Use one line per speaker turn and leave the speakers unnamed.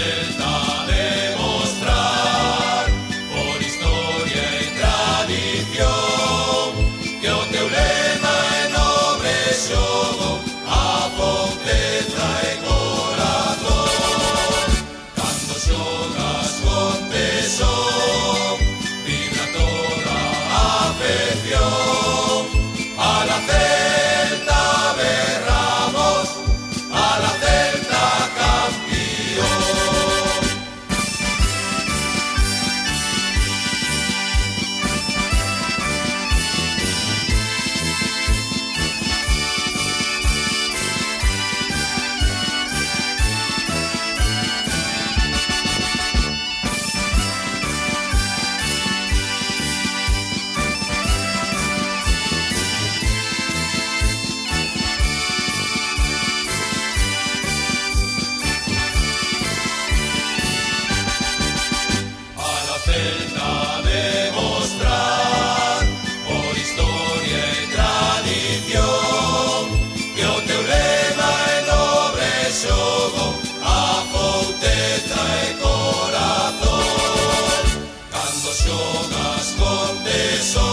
Celta demostrar por historia e tradición que o teu lema é nobre xogo, a pobreza e corazón. Cando xogas con tesón, vibra toda a afección. A la Celta berramos, a la Celta campeón. Celta demostrar por historia e tradición que o teu lema é nobre xogo, a pouteza e corazón. Cando xogas con tesón,